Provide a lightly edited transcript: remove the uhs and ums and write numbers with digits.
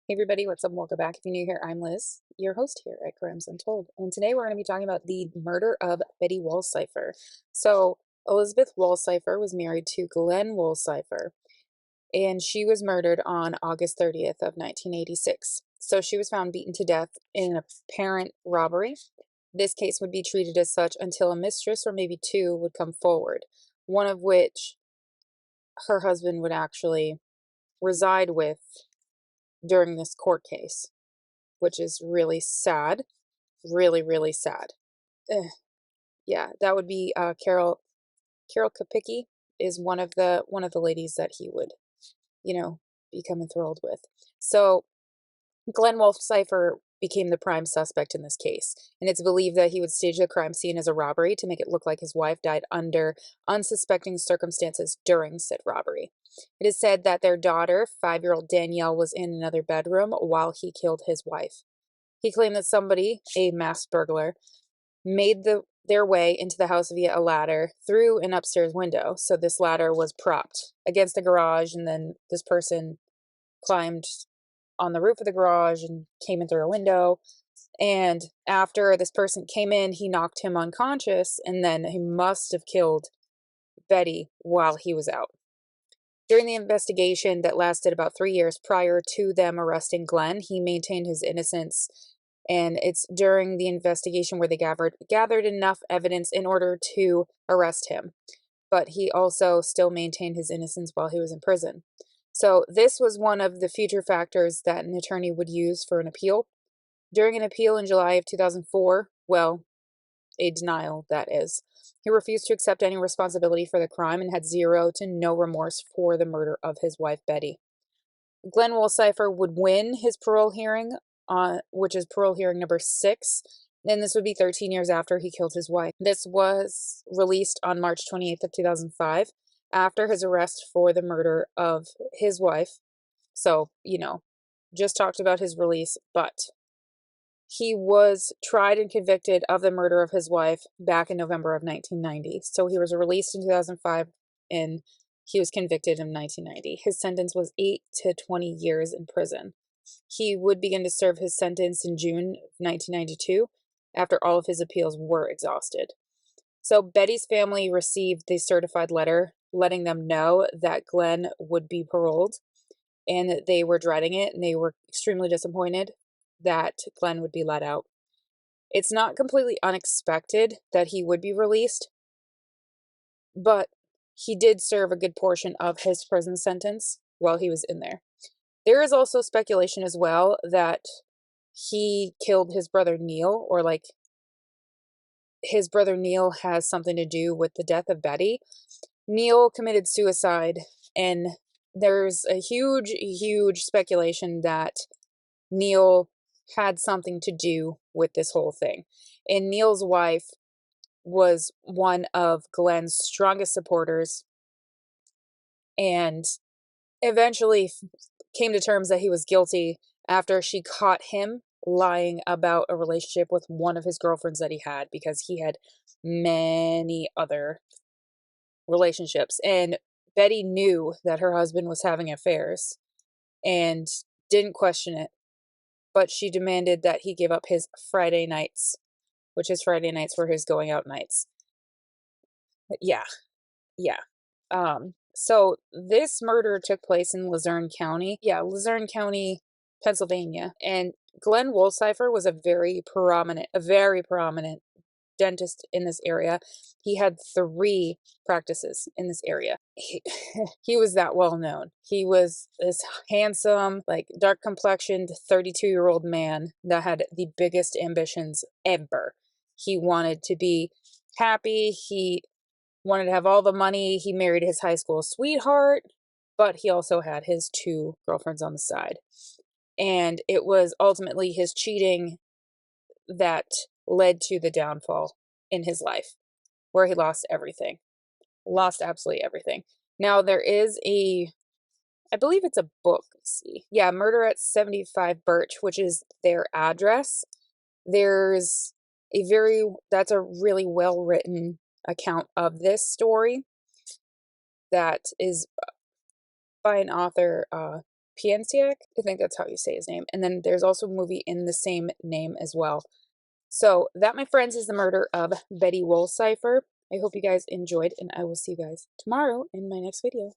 Hey everybody, what's up? Welcome back. If you're new here, I'm Liz, your host here at Crimes Untold. And today we're going to be talking about the murder of Betty Wolseiffer. So, Elizabeth Wolseifer was married to Glen Wolseifer, and she was murdered on August 30th of 1986. So she was found beaten to death in an apparent robbery. This case would be treated as such until a mistress or maybe two would come forward, one of which her husband would actually reside with during this court case, which is really sad. Really, really sad. Ugh. Yeah, that would be Carol Kapicki is one of the ladies that he would, become enthralled with. So Glen Wolseifer became the prime suspect in this case, and it's believed that he would stage the crime scene as a robbery to make it look like his wife died under unsuspecting circumstances during said robbery. It is said that their daughter, 5-year-old Danielle, was in another bedroom while he killed his wife. He claimed that somebody, a masked burglar, made their way into the house via a ladder through an upstairs window. So this ladder was propped against the garage, and then this person climbed on the roof of the garage and came in through a window. And after this person came in, he knocked him unconscious, and then he must have killed Betty while he was out. During the investigation that lasted about 3 years prior to them arresting Glenn, he maintained his innocence, and it's during the investigation where they gathered enough evidence in order to arrest him. But he also still maintained his innocence while he was in prison. So this was one of the future factors that an attorney would use for an appeal. During an appeal in July of 2004, well, a denial, that is, he refused to accept any responsibility for the crime and had zero to no remorse for the murder of his wife, Betty. Glen Wolseifer would win his parole hearing, which is parole hearing number 6, and this would be 13 years after he killed his wife. This was released on March 28th of 2005 after his arrest for the murder of his wife. So, just talked about his release, but he was tried and convicted of the murder of his wife back in November of 1990. So he was released in 2005 and he was convicted in 1990. His sentence was 8 to 20 years in prison. He would begin to serve his sentence in June of 1992 after all of his appeals were exhausted. So Betty's family received the certified letter letting them know that Glenn would be paroled, and that they were dreading it and they were extremely disappointed that Glenn would be let out. It's not completely unexpected that he would be released, but he did serve a good portion of his prison sentence while he was in there. There is also speculation as well that he killed his brother Neil, or like his brother Neil has something to do with the death of Betty. Neil committed suicide, and there's a huge, huge speculation that Neil had something to do with this whole thing. And Neil's wife was one of Glenn's strongest supporters, and eventually came to terms that he was guilty after she caught him lying about a relationship with one of his girlfriends that he had, because he had many other relationships. And Betty knew that her husband was having affairs and didn't question it, but she demanded that he give up his Friday nights, which his Friday nights were his going out nights. Yeah, yeah. So this murder took place in Luzerne County. Yeah, Luzerne County, Pennsylvania. And Glen Wolseifer was a very prominent dentist in this area. He had 3 practices in this area. He was that well known. He was this handsome, like dark complexioned 32-year-old man that had the biggest ambitions ever. He wanted to be happy. He wanted to have all the money. He married his high school sweetheart, but he also had his 2 girlfriends on the side. And it was ultimately his cheating that led to the downfall in his life, where he lost everything. Lost absolutely everything. Now, there is I believe it's a book. Let's see. Yeah, Murder at 75 Birch, which is their address. That's a really well written account of this story that is by an author, Piensiak. I think that's how you say his name. And then there's also a movie in the same name as well. So that, my friends, is the murder of Betty Wolseiffer. I hope you guys enjoyed, and I will see you guys tomorrow in my next video.